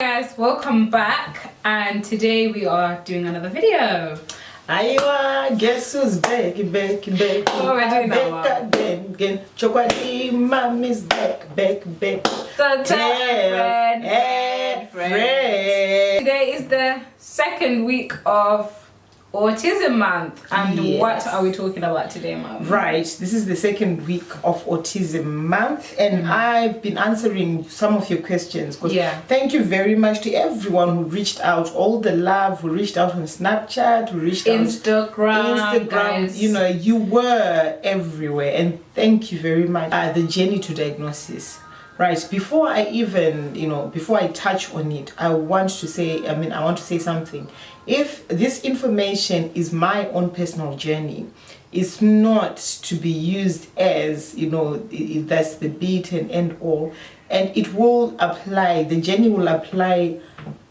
Guys, welcome back, and today we are doing another video. Aywa, guess who's back? What we're doing now, again. Chocolate mommy's back. So tell a friend. Today is the second week of Autism Month, and Yes. what are we talking about today, Mom? Right, this is the second week of Autism Month, and I've been answering some of your questions. Thank you very much to everyone who reached out, all the love, who reached out on Snapchat, who reached out Instagram, guys. You know, you were everywhere, and thank you very much. The journey to diagnosis. Right, before I even, before I touch on it, I want to say something. If this information is my own personal journey, it's not to be used as, that's the beat and end all. And it will apply, the journey will apply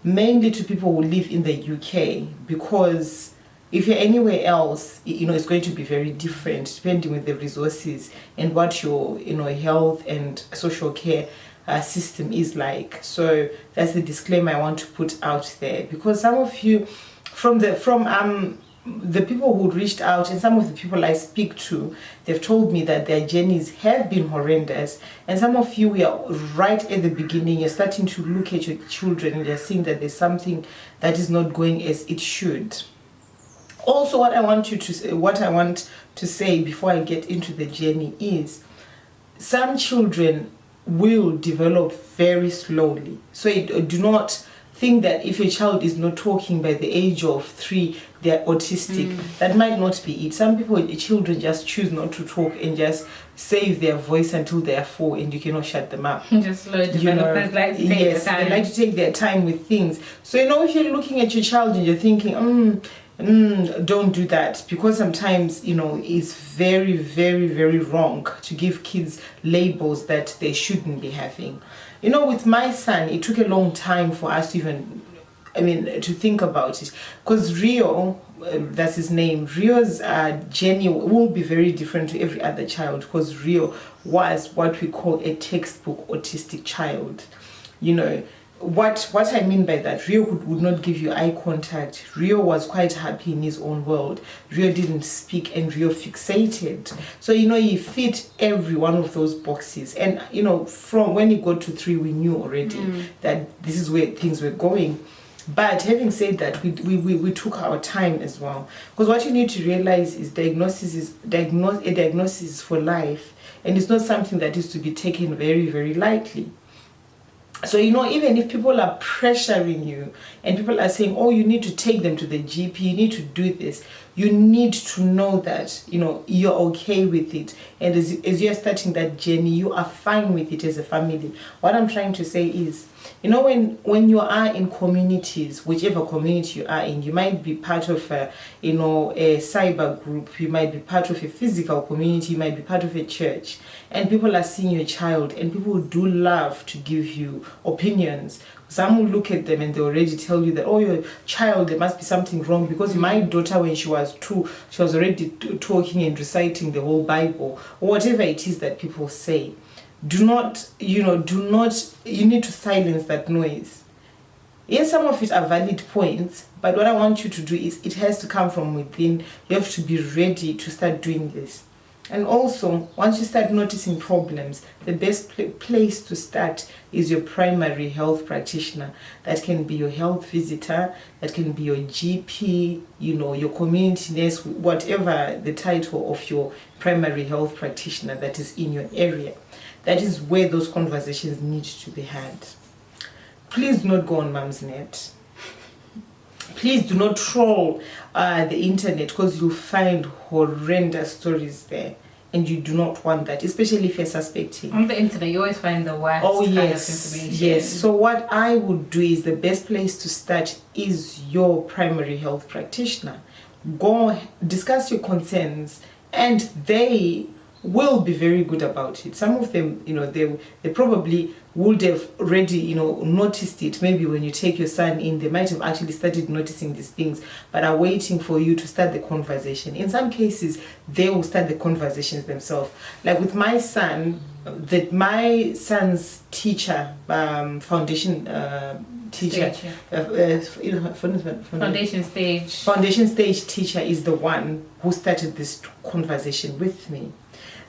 mainly to people who live in the UK, because if you're anywhere else, it's going to be very different depending on the resources and what your, health and social care system is like. So that's the disclaimer I want to put out there, because some of you, from the people who reached out and some of the people I speak to, they've told me that their journeys have been horrendous, and some of you are right at the beginning. You're starting to look at your children and you're seeing that there's something that is not going as it should. Also, what I want to say before I get into the journey is, some children will develop very slowly. So do not think that if your child is not talking by the age of 3, they're autistic. That might not be it. Some children just choose not to talk and just save their voice until they're 4, and you cannot shut them up. Just slow developers like to take their time. They like to take their time with things. So if you're looking at your child and you're thinking, don't do that, because sometimes it's very, very, very wrong to give kids labels that they shouldn't be having. With my son, it took a long time for us to even to think about it, because Rio, that's his name, Rio's journey will be very different to every other child, because Rio was what we call a textbook autistic child. What I mean by that, Rio would not give you eye contact. Rio was quite happy in his own world. Rio didn't speak, and Rio fixated. So he fit every one of those boxes. And from when he got to 3, we knew already that this is where things were going. But having said that, we took our time as well, because what you need to realize is a diagnosis is for life, and it's not something that is to be taken very, very lightly. So, even if people are pressuring you and people are saying, oh, you need to take them to the GP, you need to do this, you need to know that, you're okay with it. And as you're starting that journey, you are fine with it as a family. What I'm trying to say is, when you are in communities, whichever community you are in, you might be part of a cyber group, you might be part of a physical community, you might be part of a church, and people are seeing your child, and people do love to give you opinions. Some will look at them and they already tell you that, oh, your child, there must be something wrong, because my daughter, when she was 2, she was already talking and reciting the whole Bible, or whatever it is that people say. You need to silence that noise. Yes, some of it are valid points, but what I want you to do is, it has to come from within. You have to be ready to start doing this. And also, once you start noticing problems, the best place to start is your primary health practitioner. That can be your health visitor, that can be your GP, your community nurse, whatever the title of your primary health practitioner that is in your area. That is where those conversations need to be had. Please do not go on Mumsnet. Please do not troll the internet, because you'll find horrendous stories there, and you do not want that, especially if you're suspecting. On the internet, you always find the worst kind of information. Yes. So what I would do is, the best place to start is your primary health practitioner. Go discuss your concerns, and they will be very good about it. Some of them, they probably would have already, noticed it. Maybe when you take your son in, they might have actually started noticing these things, but are waiting for you to start the conversation. In some cases, they will start the conversations themselves. Like with my son, that my son's teacher, foundation teacher, Stage, foundation stage teacher is the one who started this conversation with me.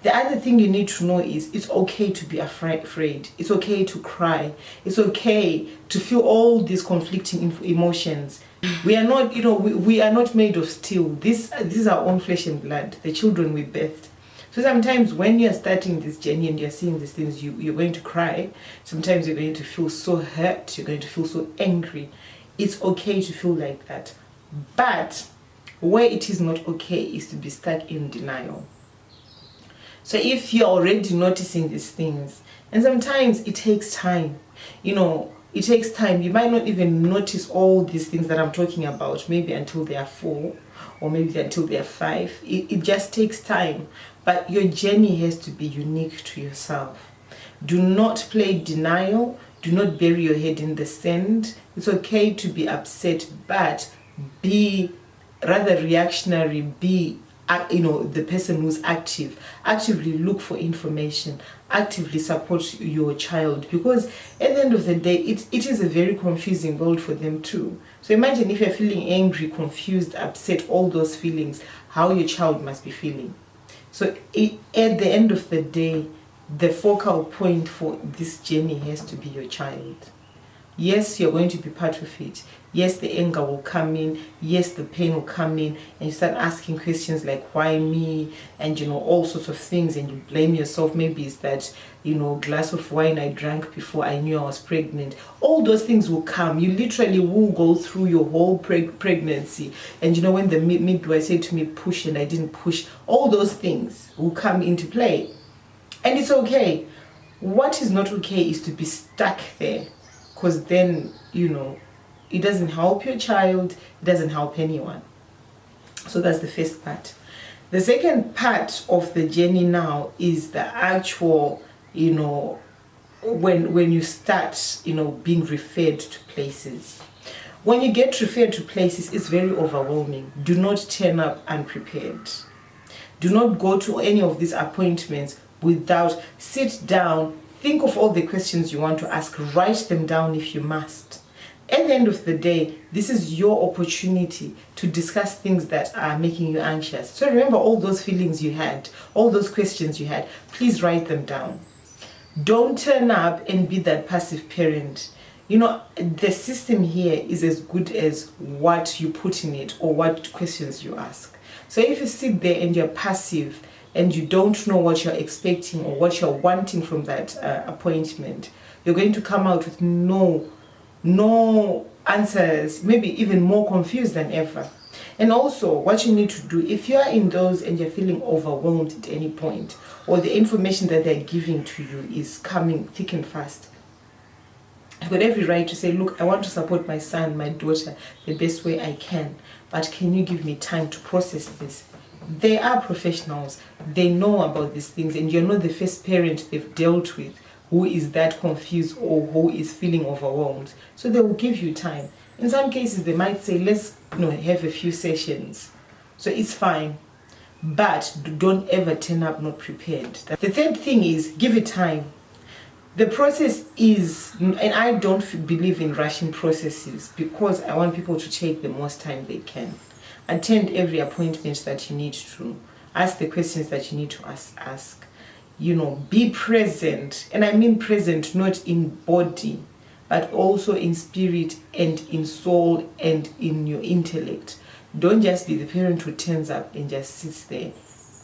The other thing you need to know is it's okay to be afraid. It's okay to cry. It's okay to feel all these conflicting emotions. We are not, we are not made of steel. These are our own flesh and blood, the children we birthed. So sometimes when you're starting this journey and you're seeing these things, you're going to cry. Sometimes you're going to feel so hurt. You're going to feel so angry. It's okay to feel like that. But where it is not okay is to be stuck in denial. So if you're already noticing these things, and sometimes it takes time, it takes time. You might not even notice all these things that I'm talking about, maybe until they are 4 or maybe until they are 5. It just takes time. But your journey has to be unique to yourself. Do not play denial. Do not bury your head in the sand. It's okay to be upset, but be rather reactionary. Be the person who's actively look for information, actively support your child, because at the end of the day it is a very confusing world for them too. So imagine if you're feeling angry, confused, upset, all those feelings, how your child must be feeling. So at the end of the day, the focal point for this journey has to be your child. Yes, you're going to be part of it. Yes, the anger will come in. Yes, the pain will come in. And you start asking questions like, why me? And, all sorts of things. And you blame yourself. Maybe it's that, glass of wine I drank before I knew I was pregnant. All those things will come. You literally will go through your whole pregnancy. And, when the midwife said to me, push, and I didn't push, all those things will come into play. And it's okay. What is not okay is to be stuck there. Because then, it doesn't help your child, it doesn't help anyone. So that's the first part. The second part of the journey now is the actual, when you start, being referred to places. When you get referred to places, it's very overwhelming. Do not turn up unprepared. Do not go to any of these appointments without, sit down, think of all the questions you want to ask, write them down if you must. At the end of the day, this is your opportunity to discuss things that are making you anxious. So remember all those feelings you had, all those questions you had, please write them down. Don't turn up and be that passive parent. The system here is as good as what you put in it or what questions you ask. So if you sit there and you're passive, and you don't know what you're expecting or what you're wanting from that appointment, you're going to come out with no answers, maybe even more confused than ever. And also, what you need to do, if you're in those and you're feeling overwhelmed at any point, or the information that they're giving to you is coming thick and fast, I've got every right to say, look, I want to support my son, my daughter, the best way I can, but can you give me time to process this? They are professionals. They know about these things, and you're not the first parent they've dealt with who is that confused or who is feeling overwhelmed. So they will give you time. In some cases, they might say, let's have a few sessions. So it's fine. But don't ever turn up not prepared. The third thing is give it time. The process is, and I don't believe in rushing processes because I want people to take the most time they can. Attend every appointment that you need to. Ask the questions that you need to ask. Be present. And I mean present not in body, but also in spirit and in soul and in your intellect. Don't just be the parent who turns up and just sits there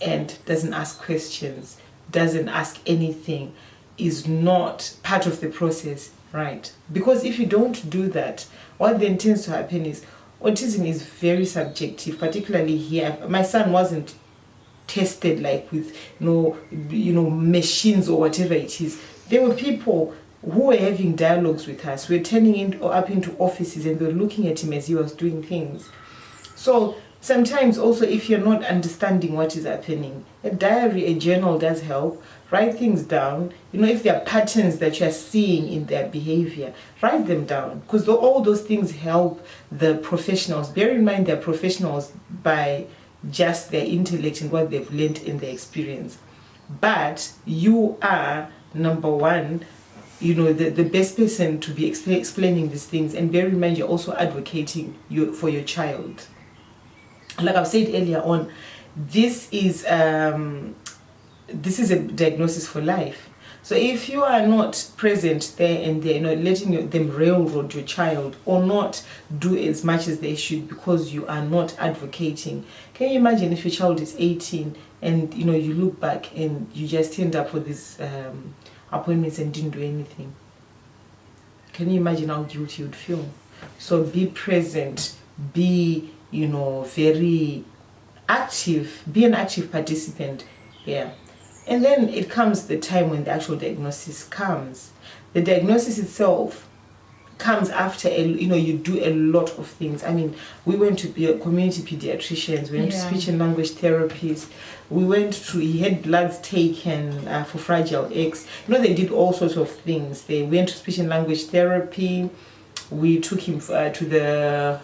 and doesn't ask questions, doesn't ask anything, is not part of the process, right? Because if you don't do that, what then tends to happen is autism is very subjective, particularly here. My son wasn't tested like with machines or whatever it is. There were people who were having dialogues with us. We're turning up into offices and they were looking at him as he was doing things. So sometimes also if you're not understanding what is happening, a diary, a journal does help. Write things down. If there are patterns that you're seeing in their behavior, write them down, because all those things help the professionals. Bear in mind they're professionals by just their intellect and what they've learned in their experience. but you are number one, the best person to be explaining these things. And bear in mind, you're also advocating for your child. Like I've said earlier on, this is a diagnosis for life. So if you are not present there and they're not letting them railroad your child, or not do as much as they should because you are not advocating, can you imagine if your child is 18 and you look back and you just turned up for these appointments and didn't do anything? Can you imagine how guilty you'd feel? So be present, be very active, be an active participant. Yeah. And then it comes the time when the actual diagnosis comes. The diagnosis itself comes after you do a lot of things. I mean, we went to be a community pediatricians, we went to speech and language therapists, he had bloods taken for Fragile X. They did all sorts of things. They went to speech and language therapy. We took him to the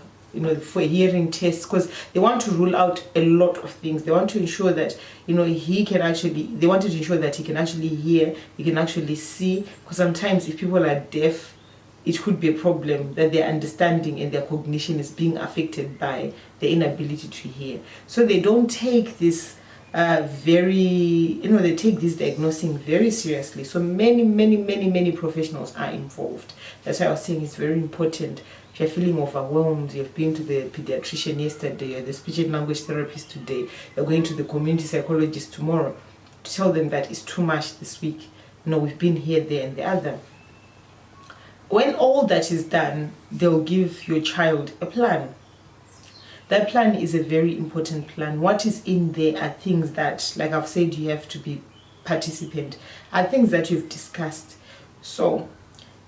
for hearing tests, because they want to rule out a lot of things. They want to ensure that they wanted to ensure that he can actually hear, he can actually see, because sometimes if people are deaf, it could be a problem that their understanding and their cognition is being affected by the inability to hear. So they don't take this they take this diagnosing very seriously. So many professionals are involved. That's why I was saying it's very important. If you're feeling overwhelmed, you've been to the pediatrician yesterday, or the speech and language therapist today, you're going to the community psychologist tomorrow, to tell them that it's too much this week. We've been here, there, and the other. When all that is done, they'll give your child a plan. That plan is a very important plan. What is in there are things that, like I've said, you have to be participant, are things that you've discussed. So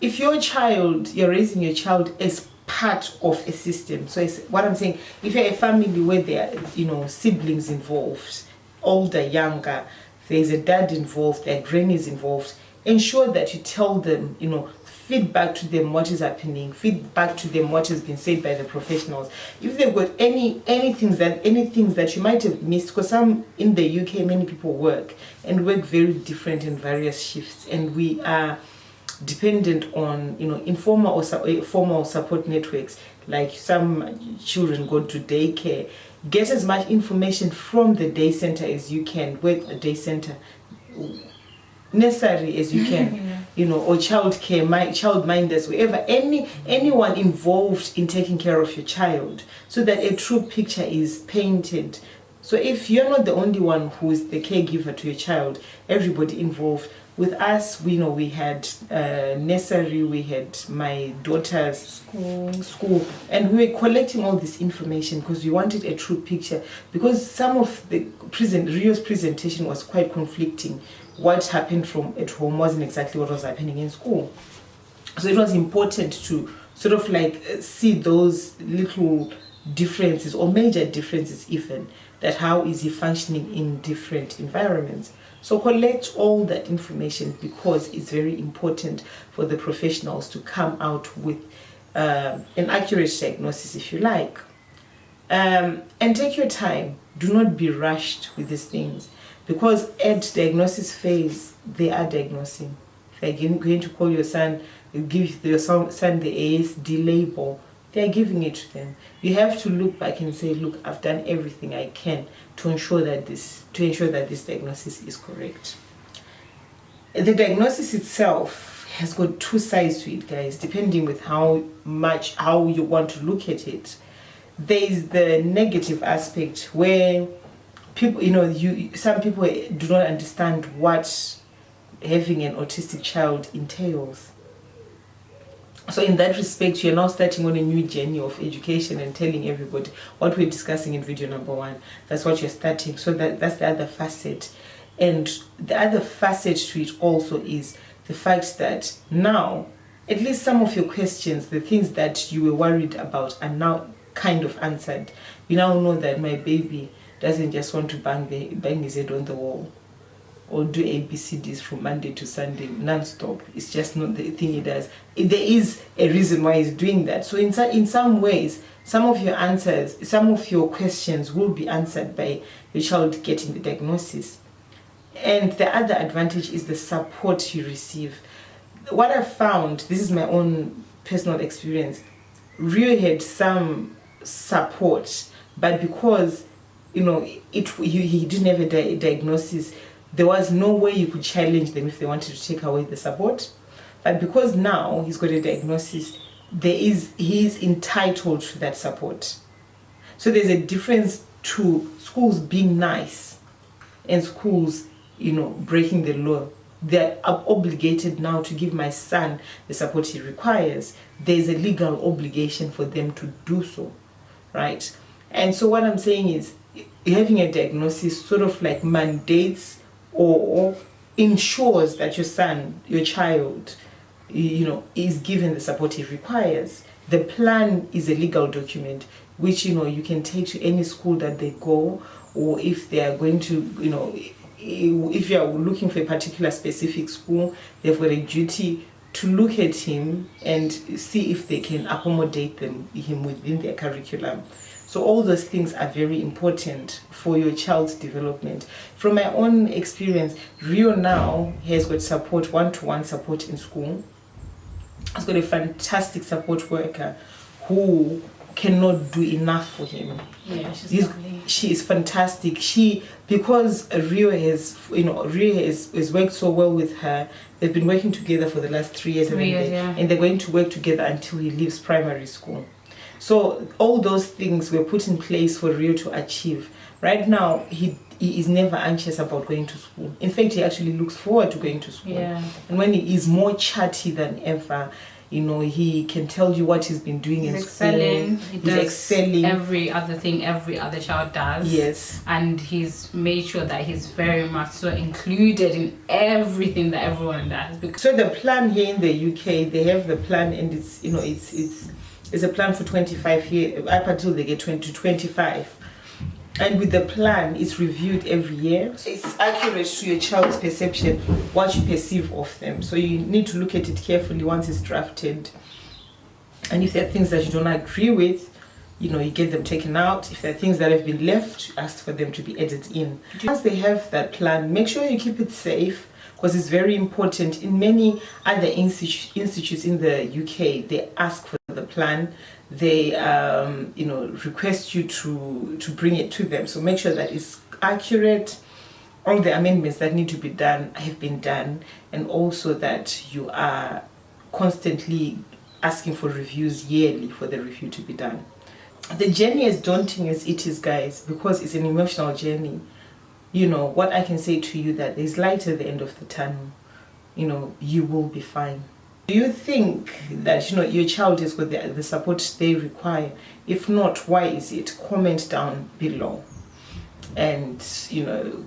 if you're raising your child as part of a system. So it's what I'm saying, if you're a family where there are siblings involved, older, younger, there's a dad involved, there are grannies involved, ensure that you tell them, feedback to them what is happening, feedback to them what has been said by the professionals. If they've got any things that you might have missed, because some in the UK, many people work very different in various shifts, and we are dependent on informal or formal support networks. Like some children go to daycare. Get as much information from the day center as you can, with a day center, nursery as you can, or childcare, childminders, wherever, anyone involved in taking care of your child, so that a true picture is painted. So if you're not the only one who's the caregiver to your child, everybody involved. With us, we had nursery, we had my daughter's school, and we were collecting all this information because we wanted a true picture. Because some of the Rio's presentation was quite conflicting. What happened at home wasn't exactly what was happening in school. So it was important to sort of see those little differences, or major differences even, that how is he functioning in different environments. So collect all that information, because it's very important for the professionals to come out with an accurate diagnosis, if you like. And take your time. Do not be rushed with these things, because at diagnosis phase, they are diagnosing. If they're going to call your son, give your son the ASD label, they're giving it to them. You have to look back and say, look, I've done everything I can to ensure that this diagnosis is correct. The diagnosis itself has got two sides to it, guys, depending with how you want to look at it. There is the negative aspect where people, some people do not understand what having an autistic child entails. So in that respect, you're now starting on a new journey of education and telling everybody what we're discussing in video number 1. That's what you're starting. So that's the other facet. And the other facet to it also is the fact that now, at least some of your questions, the things that you were worried about, are now kind of answered. You now know that my baby doesn't just want to bang his head on the wall or do ABCDs from Monday to Sunday non-stop. It's just not the thing he does. There is a reason why he's doing that. So in some ways, some of your answers, some of your questions will be answered by your child getting the diagnosis. And the other advantage is the support you receive. What I found, this is my own personal experience, Rio had some support, but because he didn't have a diagnosis, there was no way you could challenge them if they wanted to take away the support. But because now he's got a diagnosis, he is entitled to that support. So there's a difference to schools being nice and schools, breaking the law. They're obligated now to give my son the support he requires. There's a legal obligation for them to do so, right? And so what I'm saying is, having a diagnosis sort of like mandates or ensures that your son, your child, is given the support he requires. The plan is a legal document which you can take to any school that they go, or if they are going to, if you are looking for a particular specific school, they've got a duty to look at him and see if they can accommodate him within their curriculum. So all those things are very important for your child's development. From my own experience, Rio now has got support, one-to-one support in school. He's got a fantastic support worker who cannot do enough for him. Yeah, she is fantastic. Because Rio has worked so well with her. They've been working together for the last 3 years, and they're going to work together until he leaves primary school. So all those things were put in place for Rio to achieve. Right now, he is never anxious about going to school. In fact, he actually looks forward to going to school. Yeah. And when he is more chatty than ever, he can tell you what he's been doing in excelling. school. He's excelling. Every other thing every other child does. Yes. And he's made sure that he's very much so included in everything that everyone does. So the plan here in the UK, they have the plan, and it's a plan for 25 years, up until they get 25. And with the plan, it's reviewed every year. It's accurate to your child's perception, what you perceive of them. So you need to look at it carefully once it's drafted. And if there are things that you don't agree with, you get them taken out. If there are things that have been left, you ask for them to be added in. Once they have that plan, make sure you keep it safe, because it's very important. In many other institutes in the UK, they ask for the plan. They request you to bring it to them. So make sure that it's accurate. All the amendments that need to be done have been done, and also that you are constantly asking for reviews yearly for the review to be done. The journey is daunting as it is, guys, because it's an emotional journey. What I can say to you, that there's light at the end of the tunnel. You will be fine. Do you think that your child has got the support they require? If not, why is it? Comment down below, and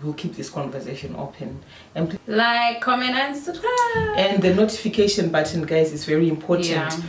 we'll keep this conversation open. And like, comment, and subscribe. And the notification button, guys, is very important. Yeah.